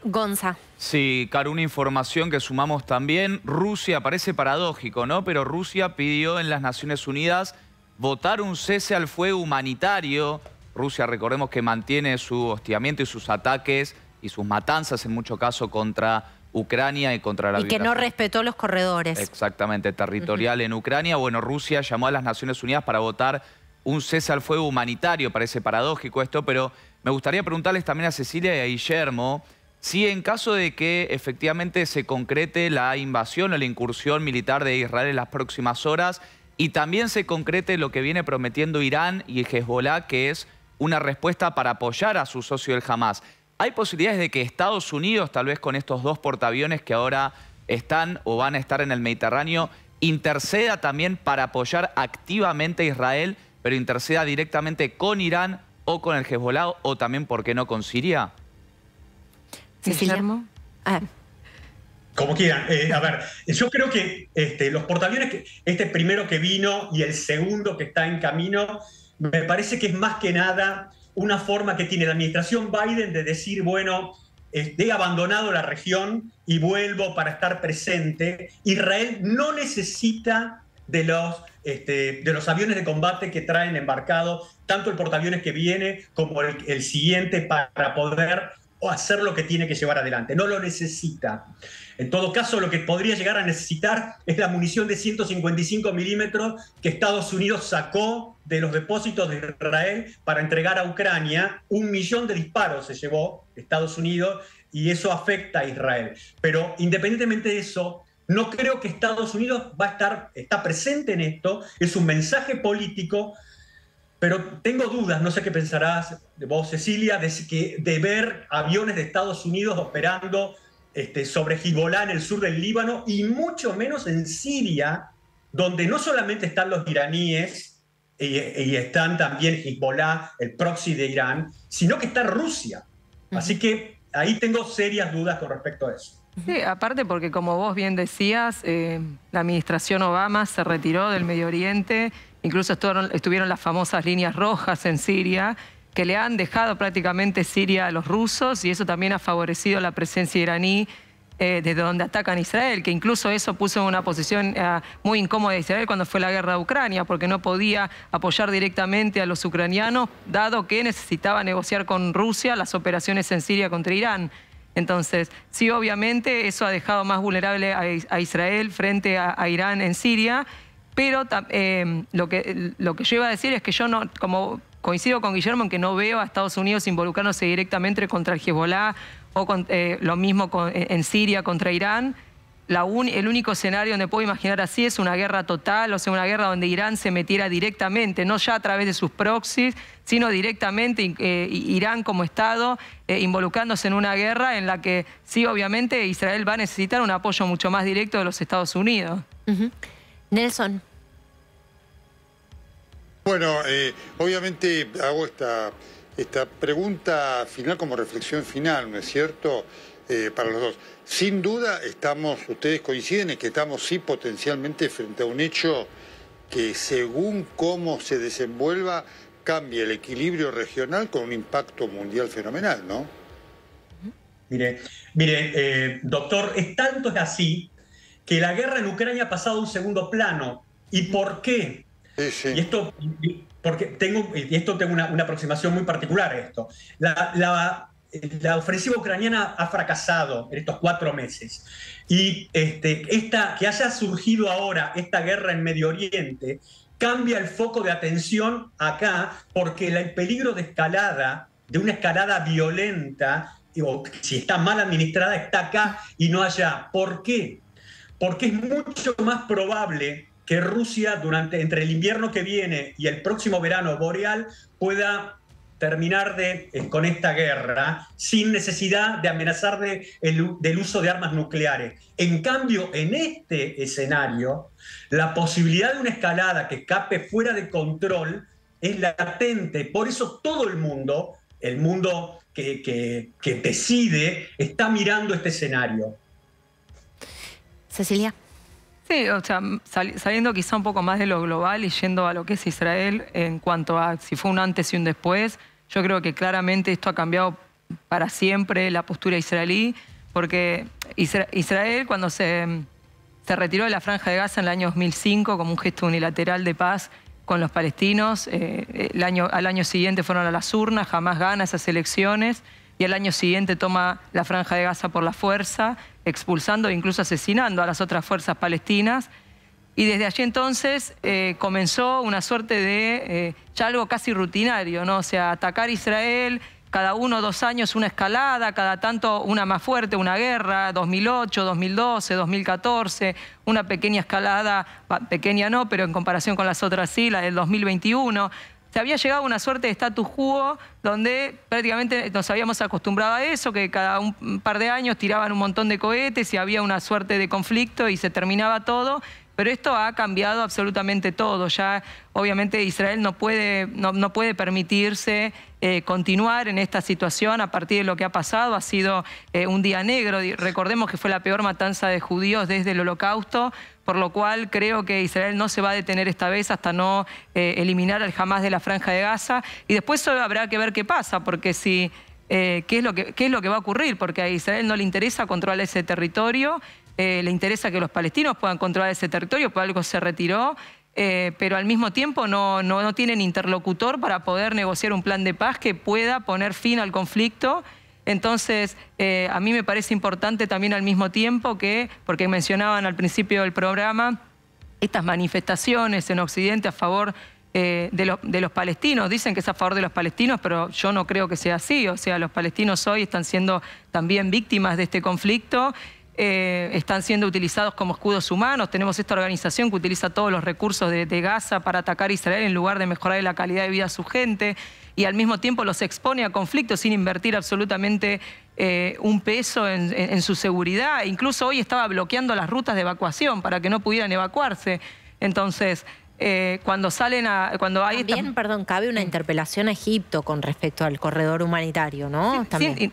Gonza. Sí, Caro, una información que sumamos también. Rusia, parece paradójico, ¿no? Pero Rusia pidió en las Naciones Unidas votar un cese al fuego humanitario. Rusia, recordemos que mantiene su hostigamiento y sus ataques y sus matanzas, en muchos casos, contra Ucrania y contra la violación. Y que no respetó los corredores. Exactamente, territorial en Ucrania. Bueno, Rusia llamó a las Naciones Unidas para votar un cese al fuego humanitario. Parece paradójico esto, pero me gustaría preguntarles también a Cecilia y a Guillermo si en caso de que efectivamente se concrete la invasión o la incursión militar de Israel en las próximas horas y también se concrete lo que viene prometiendo Irán y Hezbollah, que es una respuesta para apoyar a su socio el Hamas. ¿Hay posibilidades de que Estados Unidos, tal vez con estos dos portaaviones que ahora están o van a estar en el Mediterráneo, interceda también para apoyar activamente a Israel, pero interceda directamente con Irán o con el Hezbollah o también, ¿por qué no, con Siria? Guillermo. Como quieran. A ver, yo creo que los portaaviones, este primero que vino y el segundo que está en camino, me parece que es más que nada una forma que tiene la administración Biden de decir, bueno, he abandonado la región y vuelvo para estar presente. Israel no necesita de los aviones de combate que traen embarcados, tanto el portaaviones que viene como el siguiente, para poder hacer lo que tiene que llevar adelante. No lo necesita. En todo caso, lo que podría llegar a necesitar es la munición de 155 milímetros que Estados Unidos sacó de los depósitos de Israel para entregar a Ucrania. 1 millón de disparos se llevó Estados Unidos y eso afecta a Israel. Pero independientemente de eso, no creo que Estados Unidos está presente en esto. Es un mensaje político. Pero tengo dudas, no sé qué pensarás vos, Cecilia, de ver aviones de Estados Unidos operando sobre Hezbollah en el sur del Líbano y mucho menos en Siria, donde no solamente están los iraníes y están también Hezbollah, el proxy de Irán, sino que está Rusia. Así que ahí tengo serias dudas con respecto a eso. Sí, aparte porque como vos bien decías, la administración Obama se retiró del Medio Oriente. Incluso estuvieron las famosas líneas rojas en Siria, que le han dejado prácticamente Siria a los rusos, y eso también ha favorecido la presencia iraní desde donde atacan a Israel, que incluso eso puso en una posición muy incómoda a Israel cuando fue la guerra de Ucrania, porque no podía apoyar directamente a los ucranianos, dado que necesitaba negociar con Rusia las operaciones en Siria contra Irán. Entonces, sí, obviamente eso ha dejado más vulnerable a Israel frente a Irán en Siria. Pero lo que yo iba a decir es que yo no, como coincido con Guillermo en que no veo a Estados Unidos involucrándose directamente contra el Hezbollah o lo mismo en Siria contra Irán. el único escenario donde puedo imaginar así es una guerra total, o sea, una guerra donde Irán se metiera directamente, no ya a través de sus proxies, sino directamente Irán como Estado involucrándose en una guerra en la que sí, obviamente, Israel va a necesitar un apoyo mucho más directo de los Estados Unidos. Nelson. Bueno, obviamente hago esta pregunta final como reflexión final, ¿no es cierto?, para los dos. Sin duda ustedes coinciden en que estamos sí potencialmente frente a un hecho que según cómo se desenvuelva cambia el equilibrio regional con un impacto mundial fenomenal, ¿no? Mire, doctor, tanto es así que la guerra en Ucrania ha pasado a un segundo plano. ¿Y por qué? Sí. Y esto tengo una aproximación muy particular a esto. La ofensiva ucraniana ha fracasado en estos 4 meses. Y que haya surgido ahora esta guerra en Medio Oriente cambia el foco de atención acá, porque el peligro de escalada, de una escalada violenta, o si está mal administrada, está acá y no allá. ¿Por qué? Porque es mucho más probable que Rusia entre el invierno que viene y el próximo verano boreal pueda terminar con esta guerra sin necesidad de amenazar del uso de armas nucleares. En cambio, en este escenario, la posibilidad de una escalada que escape fuera de control es latente. Por eso todo el mundo que decide, está mirando este escenario. Cecilia. Sí, o sea, saliendo quizá un poco más de lo global y yendo a lo que es Israel en cuanto a si fue un antes y un después, yo creo que claramente esto ha cambiado para siempre la postura israelí, porque Israel cuando se retiró de la Franja de Gaza en el año 2005 como un gesto unilateral de paz con los palestinos, al año siguiente fueron a las urnas, jamás gana esas elecciones, y al año siguiente toma la Franja de Gaza por la fuerza, expulsando e incluso asesinando a las otras fuerzas palestinas. Y desde allí entonces comenzó una suerte de ya algo casi rutinario, ¿no? O sea, atacar a Israel, cada 1 o 2 años una escalada, cada tanto una más fuerte, una guerra, 2008, 2012, 2014, una pequeña escalada, pequeña no, pero en comparación con las otras sí, la del 2021. Se había llegado a una suerte de status quo donde prácticamente nos habíamos acostumbrado a eso, que cada un par de años tiraban un montón de cohetes y había una suerte de conflicto y se terminaba todo. Pero esto ha cambiado absolutamente todo. Ya obviamente Israel no puede permitirse continuar en esta situación a partir de lo que ha pasado. Ha sido un día negro. Recordemos que fue la peor matanza de judíos desde el Holocausto, por lo cual creo que Israel no se va a detener esta vez hasta no eliminar al Hamás de la Franja de Gaza. Y después habrá que ver qué pasa, porque qué es lo que va a ocurrir, porque a Israel no le interesa controlar ese territorio. Le interesa que los palestinos puedan controlar ese territorio, por algo se retiró, pero al mismo tiempo no tienen interlocutor para poder negociar un plan de paz que pueda poner fin al conflicto. Entonces, a mí me parece importante también al mismo tiempo porque mencionaban al principio del programa, estas manifestaciones en Occidente a favor de los palestinos. Dicen que es a favor de los palestinos, pero yo no creo que sea así. O sea, los palestinos hoy están siendo también víctimas de este conflicto. Están siendo utilizados como escudos humanos. Tenemos esta organización que utiliza todos los recursos de Gaza para atacar a Israel en lugar de mejorar la calidad de vida a su gente, y al mismo tiempo los expone a conflictos sin invertir absolutamente un peso en su seguridad. Incluso hoy estaba bloqueando las rutas de evacuación para que no pudieran evacuarse. Entonces, cuando hay... También, perdón, cabe una interpelación a Egipto con respecto al corredor humanitario, ¿no?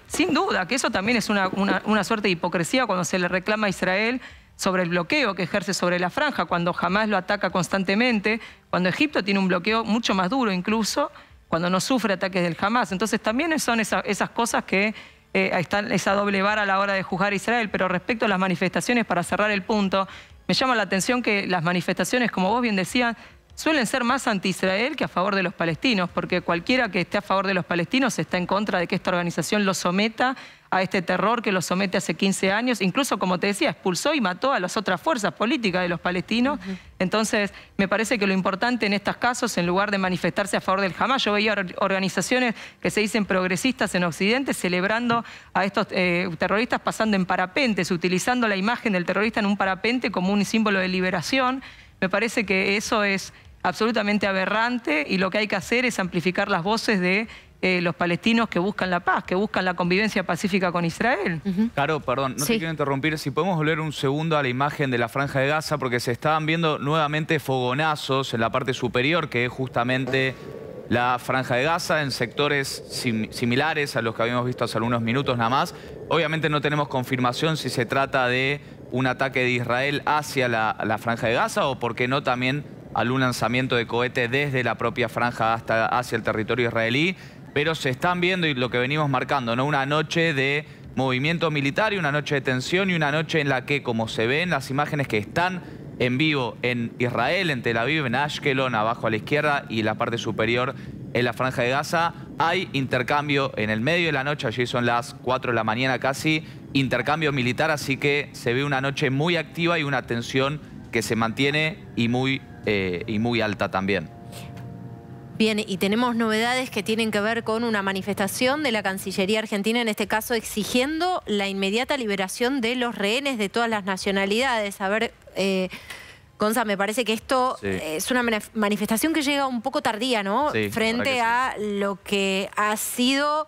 Sin duda, que eso también es una suerte de hipocresía cuando se le reclama a Israel sobre el bloqueo que ejerce sobre la franja, cuando Hamás lo ataca constantemente, cuando Egipto tiene un bloqueo mucho más duro incluso, cuando no sufre ataques del Hamás. Entonces también son esas cosas que están esa doble vara a la hora de juzgar a Israel. Pero respecto a las manifestaciones, para cerrar el punto, me llama la atención que las manifestaciones, como vos bien decías, suelen ser más anti-Israel que a favor de los palestinos, porque cualquiera que esté a favor de los palestinos está en contra de que esta organización los someta a este terror que los somete hace 15 años. Incluso, como te decía, expulsó y mató a las otras fuerzas políticas de los palestinos. Entonces, me parece que lo importante en estos casos, en lugar de manifestarse a favor del Hamás, yo veía organizaciones que se dicen progresistas en Occidente celebrando a estos terroristas pasando en parapentes, utilizando la imagen del terrorista en un parapente como un símbolo de liberación. Me parece que eso es absolutamente aberrante y lo que hay que hacer es amplificar las voces de los palestinos que buscan la paz, que buscan la convivencia pacífica con Israel. Caro, perdón, no te quiero interrumpir. Si podemos volver un segundo a la imagen de la Franja de Gaza, porque se estaban viendo nuevamente fogonazos en la parte superior, que es justamente la Franja de Gaza, en sectores similares a los que habíamos visto hace algunos minutos nada más. Obviamente no tenemos confirmación si se trata de un ataque de Israel hacia la Franja de Gaza o, por qué no, también algún lanzamiento de cohete desde la propia franja hacia el territorio israelí. Pero se están viendo, y lo que venimos marcando, ¿no?, una noche de movimiento militar y una noche de tensión y una noche en la que, como se ven las imágenes que están en vivo en Israel, en Tel Aviv, en Ashkelon, abajo a la izquierda, y la parte superior en la Franja de Gaza, hay intercambio en el medio de la noche, allí son las 4 de la mañana casi, intercambio militar, así que se ve una noche muy activa y una tensión que se mantiene y muy alta también. Bien, y tenemos novedades que tienen que ver con una manifestación de la Cancillería Argentina, en este caso exigiendo la inmediata liberación de los rehenes de todas las nacionalidades. A ver, Gonza, me parece que esto es una manifestación que llega un poco tardía, ¿no? Sí, frente a lo que ha sido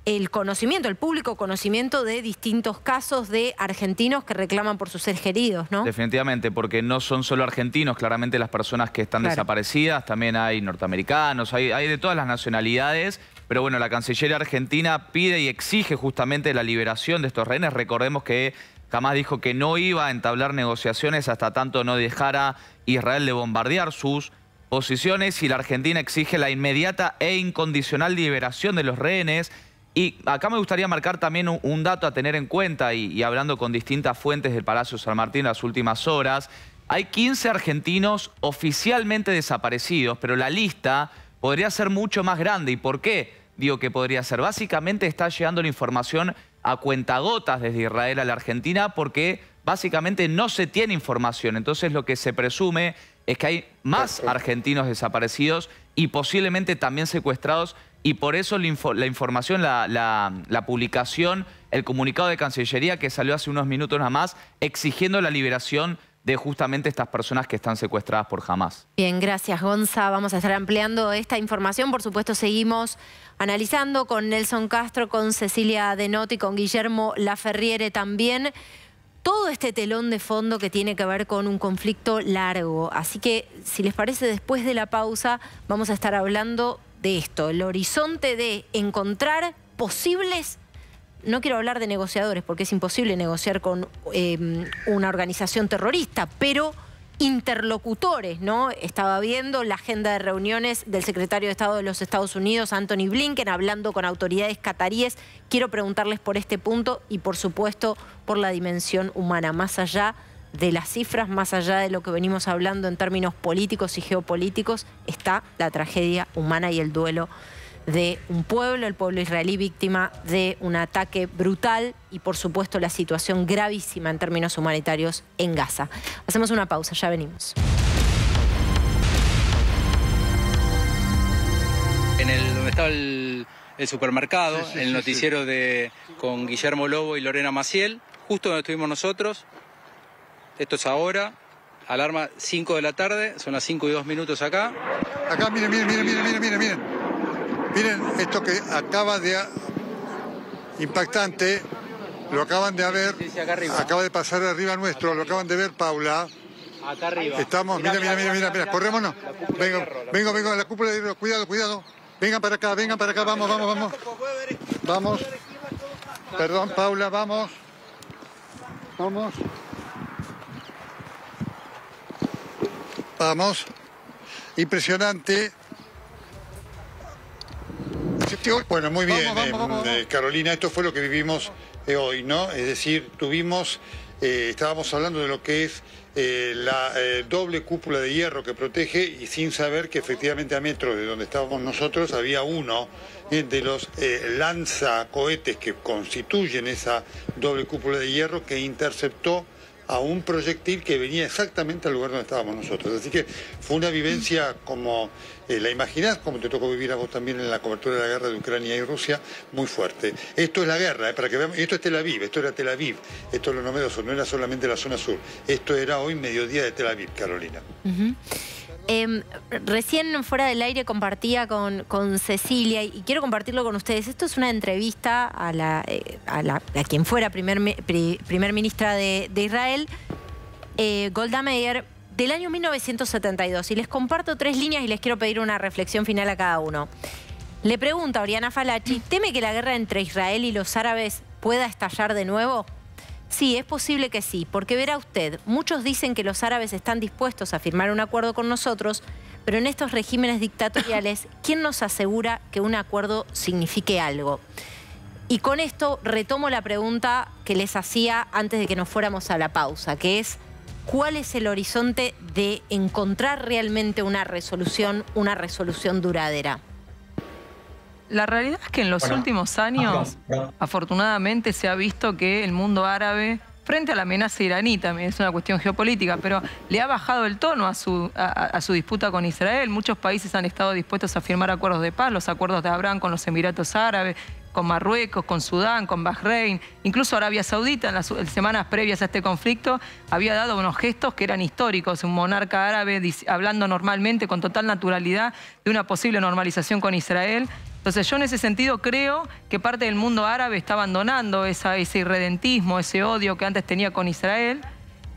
el conocimiento, el público conocimiento de distintos casos de argentinos que reclaman por sus seres queridos, ¿no? Definitivamente, porque no son solo argentinos, claramente las personas que están desaparecidas, también hay norteamericanos, hay de todas las nacionalidades, pero bueno, la Cancillería Argentina pide y exige justamente la liberación de estos rehenes. Recordemos que Hamás dijo que no iba a entablar negociaciones hasta tanto no dejara Israel de bombardear sus posiciones, y la Argentina exige la inmediata e incondicional liberación de los rehenes. Y acá me gustaría marcar también un dato a tener en cuenta, y hablando con distintas fuentes del Palacio San Martín en las últimas horas, hay 15 argentinos oficialmente desaparecidos, pero la lista podría ser mucho más grande. ¿Y por qué digo que podría ser? Básicamente está llegando la información a cuentagotas desde Israel a la Argentina, porque básicamente no se tiene información. Entonces lo que se presume es que hay más argentinos desaparecidos y posiblemente también secuestrados. Y por eso la información, la publicación, el comunicado de Cancillería que salió hace unos minutos nada más, exigiendo la liberación de justamente estas personas que están secuestradas por Hamás. Bien, gracias, Gonza. Vamos a estar ampliando esta información. Por supuesto, seguimos analizando con Nelson Castro, con Cecilia Denotti, con Guillermo Laferriere también, todo este telón de fondo que tiene que ver con un conflicto largo. Así que, si les parece, después de la pausa vamos a estar hablando de esto, el horizonte de encontrar posibles, no quiero hablar de negociadores porque es imposible negociar con una organización terrorista, pero interlocutores, ¿no? Estaba viendo la agenda de reuniones del secretario de Estado de los Estados Unidos, Anthony Blinken, hablando con autoridades cataríes. Quiero preguntarles por este punto y, por supuesto, por la dimensión humana, más allá de las cifras, más allá de lo que venimos hablando en términos políticos y geopolíticos, está la tragedia humana y el duelo de un pueblo, el pueblo israelí, víctima de un ataque brutal, y por supuesto la situación gravísima en términos humanitarios en Gaza. Hacemos una pausa, ya venimos. Donde estaba el supermercado, el noticiero con Guillermo Lobo y Lorena Maciel, justo donde estuvimos nosotros. Esto es ahora, alarma 5 de la tarde, son las 5:02 acá. Acá, miren. Miren esto que acaba de... impactante, lo acaban de ver, Sí, acá arriba. Acaba de pasar arriba nuestro, lo acaban de ver, Paula. Acá arriba. Estamos, mira, corrémonos. Vengo a la cúpula de hierro, cuidado. Vengan para acá, vamos. Vamos. Perdón, Paula, vamos. Vamos. Impresionante. Bueno, muy bien, vamos. Carolina, esto fue lo que vivimos hoy, ¿no? Es decir, estábamos hablando de lo que es la doble cúpula de hierro que protege, y sin saber que efectivamente a metros de donde estábamos nosotros había uno de los lanzacohetes que constituyen esa doble cúpula de hierro que interceptó a un proyectil que venía exactamente al lugar donde estábamos nosotros. Así que fue una vivencia como la imaginás, como te tocó vivir a vos también en la cobertura de la guerra de Ucrania y Rusia, muy fuerte. Esto es la guerra, para que veamos, esto es Tel Aviv, esto era Tel Aviv, esto es lo novedoso, no era solamente la zona sur, esto era hoy mediodía de Tel Aviv, Carolina. Recién fuera del aire compartía con Cecilia y quiero compartirlo con ustedes. Esto es una entrevista a quien fuera primer ministra de Israel, Golda Meir, del año 1972. Y les comparto 3 líneas y les quiero pedir una reflexión final a cada uno. Le pregunta a Oriana Fallaci, ¿teme que la guerra entre Israel y los árabes pueda estallar de nuevo? Sí, es posible que sí, porque verá usted, muchos dicen que los árabes están dispuestos a firmar un acuerdo con nosotros, pero en estos regímenes dictatoriales, ¿quién nos asegura que un acuerdo signifique algo? Y con esto retomo la pregunta que les hacía antes de que nos fuéramos a la pausa, que es, ¿cuál es el horizonte de encontrar realmente una resolución duradera? La realidad es que en los últimos años, afortunadamente, se ha visto que el mundo árabe, frente a la amenaza iraní, también es una cuestión geopolítica, pero le ha bajado el tono a su disputa con Israel. Muchos países han estado dispuestos a firmar acuerdos de paz, los acuerdos de Abraham con los Emiratos Árabes, con Marruecos, con Sudán, con Bahrein, incluso Arabia Saudita en las semanas previas a este conflicto había dado unos gestos que eran históricos, un monarca árabe hablando normalmente, con total naturalidad, de una posible normalización con Israel. Entonces yo en ese sentido creo que parte del mundo árabe está abandonando ese irredentismo, ese odio que antes tenía con Israel,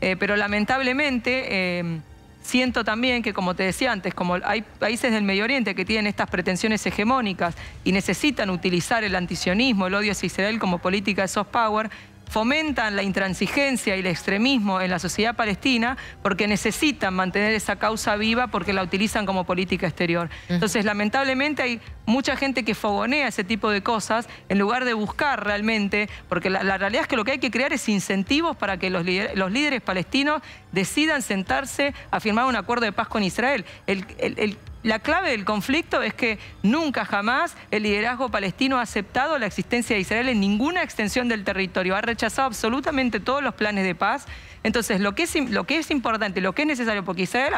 pero lamentablemente siento también que, como te decía antes, como hay países del Medio Oriente que tienen estas pretensiones hegemónicas y necesitan utilizar el antisionismo, el odio hacia Israel como política de soft power, fomentan la intransigencia y el extremismo en la sociedad palestina porque necesitan mantener esa causa viva porque la utilizan como política exterior. Entonces, lamentablemente hay mucha gente que fogonea ese tipo de cosas en lugar de buscar realmente, porque la realidad es que lo que hay que crear es incentivos para que los líderes palestinos decidan sentarse a firmar un acuerdo de paz con Israel. La clave del conflicto es que nunca jamás el liderazgo palestino ha aceptado la existencia de Israel en ninguna extensión del territorio. Ha rechazado absolutamente todos los planes de paz. Entonces, lo que es importante, lo que es necesario, porque Israel,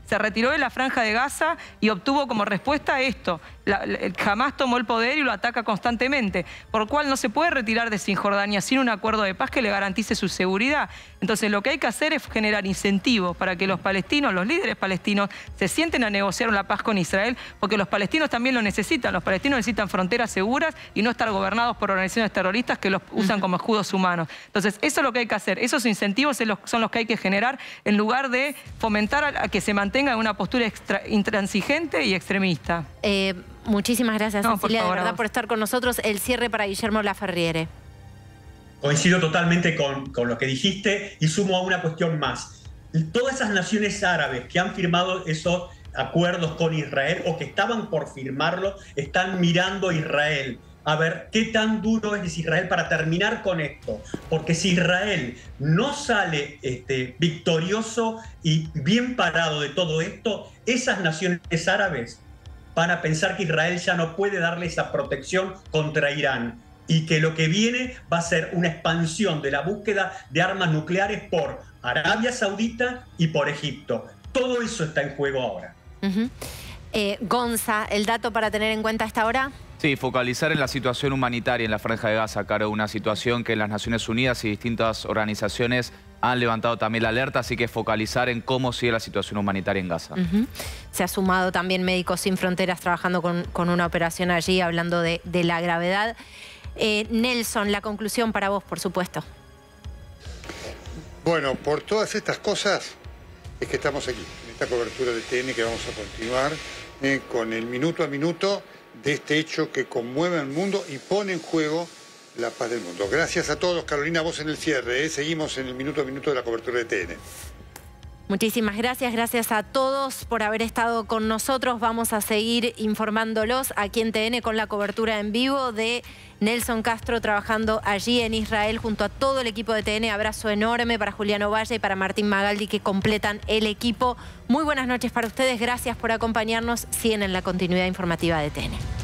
se retiró de la Franja de Gaza y obtuvo como respuesta a esto. Jamás tomó el poder y lo ataca constantemente, por lo cual no se puede retirar de Cisjordania sin un acuerdo de paz que le garantice su seguridad. Entonces, lo que hay que hacer es generar incentivos para que los palestinos, los líderes palestinos, se sienten a negociar una paz con Israel, porque los palestinos también lo necesitan. Los palestinos necesitan fronteras seguras y no estar gobernados por organizaciones terroristas que los usan como escudos humanos. Entonces, eso es lo que hay que hacer. Esos incentivos son los que hay que generar en lugar de fomentar a que se mantenga una postura intransigente y extremista. Muchísimas gracias, Cecilia, favor, de verdad, por estar con nosotros. El cierre para Guillermo Laferriere. Coincido totalmente con lo que dijiste y sumo a una cuestión más. Todas esas naciones árabes que han firmado esos acuerdos con Israel o que estaban por firmarlo, están mirando a Israel. A ver, ¿qué tan duro es Israel para terminar con esto? Porque si Israel no sale victorioso y bien parado de todo esto, esas naciones árabes van a pensar que Israel ya no puede darle esa protección contra Irán y que lo que viene va a ser una expansión de la búsqueda de armas nucleares por Arabia Saudita y por Egipto. Todo eso está en juego ahora. Gonza, ¿el dato para tener en cuenta a esta hora? Sí, focalizar en la situación humanitaria en la Franja de Gaza, Caro, una situación que las Naciones Unidas y distintas organizaciones han levantado también la alerta, así que focalizar en cómo sigue la situación humanitaria en Gaza. Se ha sumado también Médicos Sin Fronteras trabajando con una operación allí, hablando de la gravedad. Nelson, la conclusión para vos, por supuesto. Bueno, por todas estas cosas es que estamos aquí, en esta cobertura de TN que vamos a continuar con el minuto a minuto de este hecho que conmueve al mundo y pone en juego la paz del mundo. Gracias a todos. Carolina, vos en el cierre. Seguimos en el minuto a minuto de la cobertura de TN. Muchísimas gracias. Gracias a todos por haber estado con nosotros. Vamos a seguir informándolos aquí en TN con la cobertura en vivo de Nelson Castro trabajando allí en Israel junto a todo el equipo de TN. Abrazo enorme para Juliano Valle y para Martín Magaldi que completan el equipo. Muy buenas noches para ustedes. Gracias por acompañarnos. Siguen en la continuidad informativa de TN.